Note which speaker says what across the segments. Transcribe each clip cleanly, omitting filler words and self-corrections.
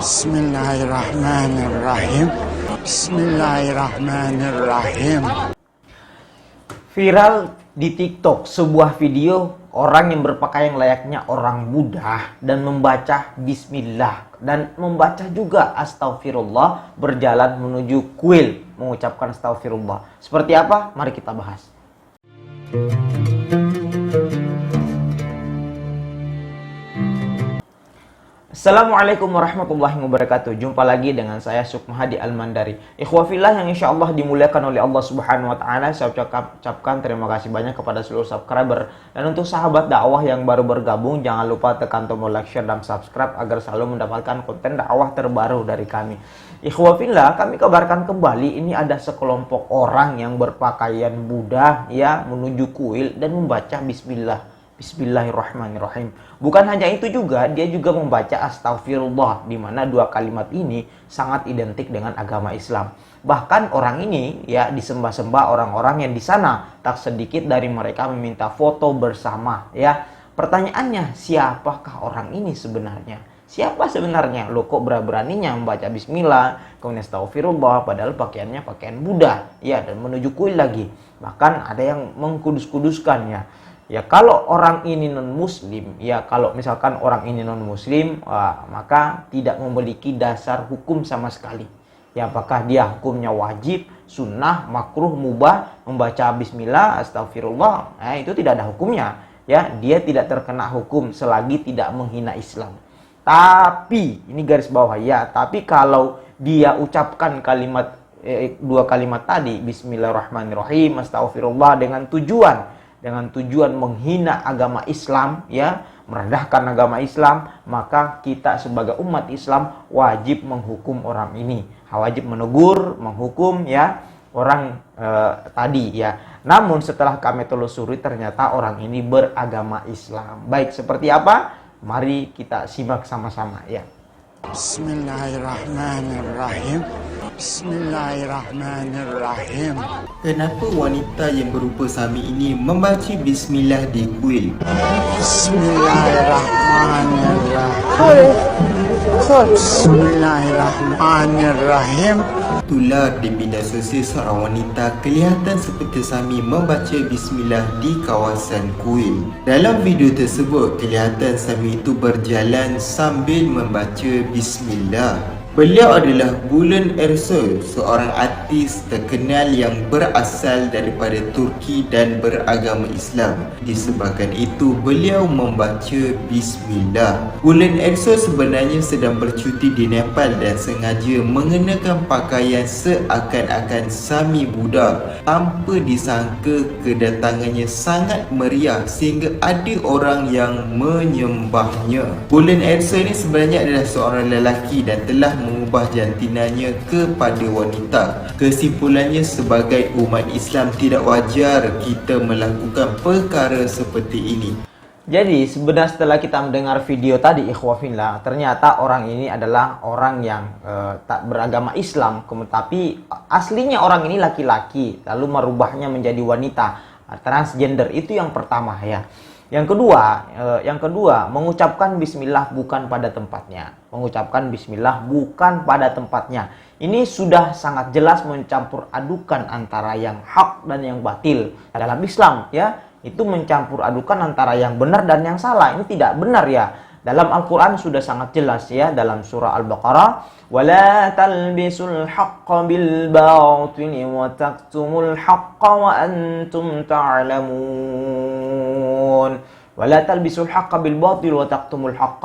Speaker 1: Bismillahirrahmanirrahim. Bismillahirrahmanirrahim.
Speaker 2: Viral di TikTok sebuah video orang yang berpakaian layaknya orang Buddha dan membaca Bismillah dan membaca juga Astaghfirullah berjalan menuju kuil mengucapkan Astaghfirullah. Seperti apa? Mari kita bahas. Assalamualaikum warahmatullahi wabarakatuh. Jumpa lagi dengan saya Sukmahadi Al-Mandari. Ikhwafillah yang insya Allah dimuliakan oleh Allah Subhanahu Wa Taala. Saya ucapkan terima kasih banyak kepada seluruh subscriber. Dan untuk sahabat dakwah yang baru bergabung, jangan lupa tekan tombol like, share, dan subscribe agar selalu mendapatkan konten dakwah terbaru dari kami. Ikhwafillah, kami kabarkan kembali ini ada sekelompok orang yang berpakaian Buddha ya menuju kuil dan membaca Bismillah. Bismillahirrahmanirrahim. Bukan hanya itu juga, dia juga membaca Astaghfirullah, di mana dua kalimat ini sangat identik dengan agama Islam. Bahkan orang ini ya disembah-sembah orang-orang yang di sana. Tak sedikit dari mereka meminta foto bersama ya. Pertanyaannya, siapakah orang ini sebenarnya? Siapa sebenarnya? Lo kok beraninya membaca Bismillah, kemudian Astaghfirullah, padahal pakaiannya pakaian Buddha ya, dan menuju kuil lagi. Bahkan ada yang mengkudus-kuduskannya. Ya kalau orang ini non-muslim, ya kalau misalkan orang ini non-muslim, maka tidak memiliki dasar hukum sama sekali. Ya apakah dia hukumnya wajib, sunnah, makruh, mubah, membaca bismillah, astagfirullah, itu tidak ada hukumnya. Ya dia tidak terkena hukum selagi tidak menghina Islam. Tapi, ini garis bawah ya, tapi kalau dia ucapkan kalimat, dua kalimat tadi, bismillahirrahmanirrahim, astagfirullah dengan tujuan menghina agama Islam ya, merendahkan agama Islam, maka kita sebagai umat Islam wajib menghukum orang ini, wajib menegur, menghukum ya orang tadi ya. Namun setelah kami telusuri ternyata orang ini beragama Islam. Baik, seperti apa? Mari kita simak sama-sama ya.
Speaker 1: Bismillahirrahmanirrahim. Bismillahirrahmanirrahim.
Speaker 3: Kenapa wanita yang berupa Sami ini membaca bismillah di kuil?
Speaker 1: Bismillahirrahmanirrahim. Bismillahirrahmanirrahim.
Speaker 3: Tular di media sosial seorang wanita kelihatan seperti Sami membaca bismillah di kawasan kuil. Dalam video tersebut, kelihatan Sami itu berjalan sambil membaca bismillah. Beliau adalah Bülent Ersoy, seorang artis terkenal yang berasal daripada Turki dan beragama Islam. Disebabkan itu, beliau membaca bismillah. Bülent Ersoy sebenarnya sedang bercuti di Nepal dan sengaja mengenakan pakaian seakan-akan Sami Buddha. Tanpa disangka, kedatangannya sangat meriah sehingga ada orang yang menyembahnya. Bülent Ersoy ini sebenarnya adalah seorang lelaki dan telah mengubah jantinanya kepada wanita. Kesimpulannya, sebagai umat Islam tidak wajar kita melakukan perkara seperti ini.
Speaker 2: Jadi sebenarnya setelah kita mendengar video tadi ikhwafillah, ternyata orang ini adalah orang yang tak beragama Islam, tapi aslinya orang ini laki-laki lalu merubahnya menjadi wanita, transgender. Itu yang pertama ya. Yang kedua, mengucapkan bismillah bukan pada tempatnya. Mengucapkan bismillah bukan pada tempatnya. Ini sudah sangat jelas mencampur adukan antara yang hak dan yang batil. Dalam Islam ya, itu mencampur adukan antara yang benar dan yang salah. Ini tidak benar ya. Dalam Al-Quran sudah sangat jelas ya, dalam surah Al-Baqarah, وَلَا تَلْبِسُوا الْحَقَّ بِالْبَاطِلِ وَتَكْتُمُوا الْحَقَّ وَأَنْتُمْ تَعْلَمُونَ. وَلَا تَلْبِسُوا الْحَقَّ بِالْبَاطِلِ وَتَكْتُمُوا الْحَقَّ.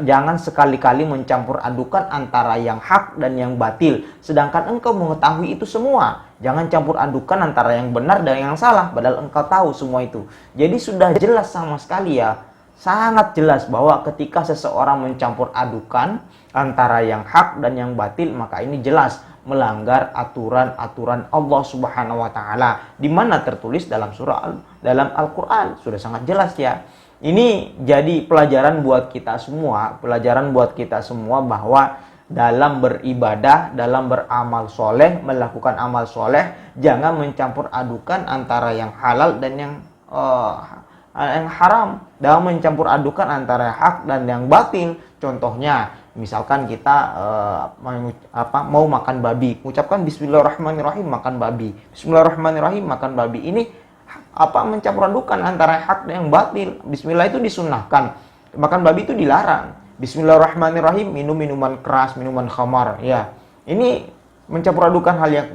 Speaker 2: Jangan sekali-kali mencampur adukan antara yang hak dan yang batil, sedangkan engkau mengetahui itu semua. Jangan campur adukan antara yang benar dan yang salah, padahal engkau tahu semua itu. Jadi sudah jelas sama sekali ya, sangat jelas bahwa ketika seseorang mencampur adukan antara yang hak dan yang batil, maka ini jelas melanggar aturan-aturan Allah Subhanahu wa taala, di mana tertulis dalam Al-Qur'an. Sudah sangat jelas ya. Ini jadi pelajaran buat kita semua, bahwa dalam beribadah, dalam beramal soleh, melakukan amal soleh, jangan mencampur adukan antara yang halal dan yang yang haram, dalam mencampur adukan antara hak dan yang batil. Contohnya, misalkan kita mau makan babi, ucapkan Bismillahirrahmanirrahim makan babi, Bismillahirrahmanirrahim makan babi. Ini mencampur adukan antara hak dan yang batil. Bismillah itu disunnahkan, makan babi itu dilarang. Bismillahirrahmanirrahim minum minuman keras, minuman khamar. Ya, ini mencampur adukan hal yang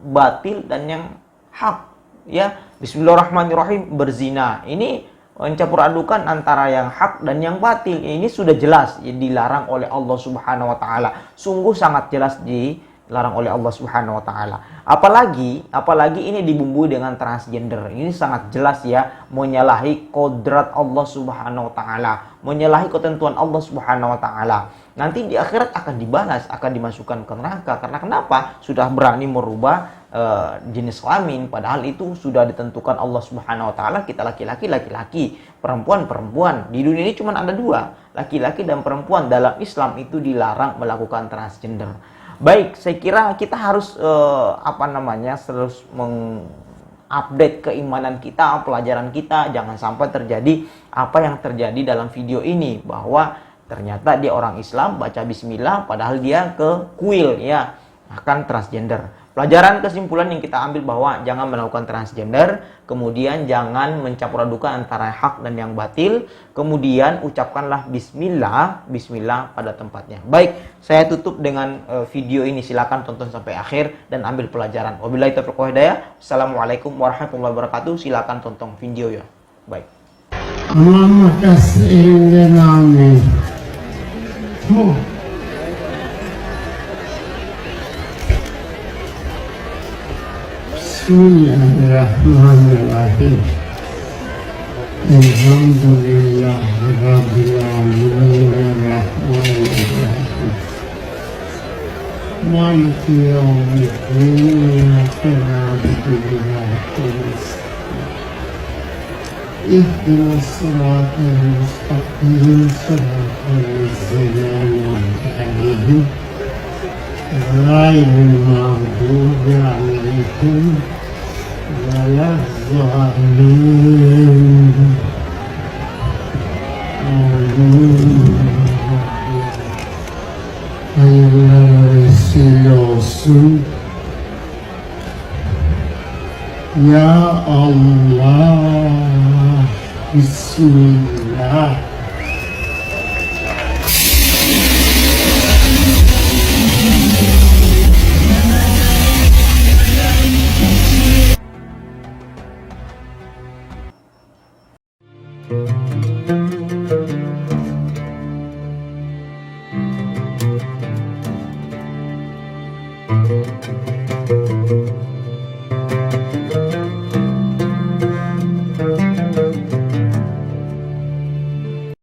Speaker 2: batil dan yang hak. Ya, Bismillahirrahmanirrahim berzina. Ini mencampur adukan antara yang hak dan yang batil. Ini sudah jelas dilarang oleh Allah Subhanahu wa taala. Sungguh sangat jelas dilarang oleh Allah Subhanahu wa taala. Apalagi ini dibumbui dengan transgender. Ini sangat jelas ya, menyalahi kodrat Allah Subhanahu wa taala, menyalahi ketentuan Allah Subhanahu wa taala. Nanti di akhirat akan dibalas, akan dimasukkan ke neraka. Karena kenapa? Sudah berani merubah jenis kelamin, padahal itu sudah ditentukan Allah Subhanahu wa taala, kita laki-laki, perempuan. Di dunia ini cuma ada dua, laki-laki dan perempuan. Dalam Islam itu dilarang melakukan transgender. Baik, saya kira kita harus terus mengupdate keimanan kita, pelajaran kita. Jangan sampai terjadi apa yang terjadi dalam video ini, bahwa ternyata dia orang Islam baca bismillah padahal dia ke kuil ya, akan transgender. Pelajaran kesimpulan yang kita ambil bahwa jangan melakukan transgender, kemudian jangan mencampur adukan antara hak dan yang batil, kemudian ucapkanlah bismillah pada tempatnya. Baik, saya tutup dengan video ini, silakan tonton sampai akhir dan ambil pelajaran. Wabillahi taufiq wal hidayah. Assalamualaikum warahmatullahi wabarakatuh. Silakan tonton video ya. Baik.
Speaker 4: اللهم تسئل لنا بسم الله الرحمن الرحيم الحمد لله رب العالمين الرحمن الرحيم مالك يوم الدين إياك نعبد وإياك نستعين اهدنا الصراط المستقيم صراط الذين أنعمت عليهم غير المغضوب عليهم ولا الضالين آمين. Ya Allah, Bismillah.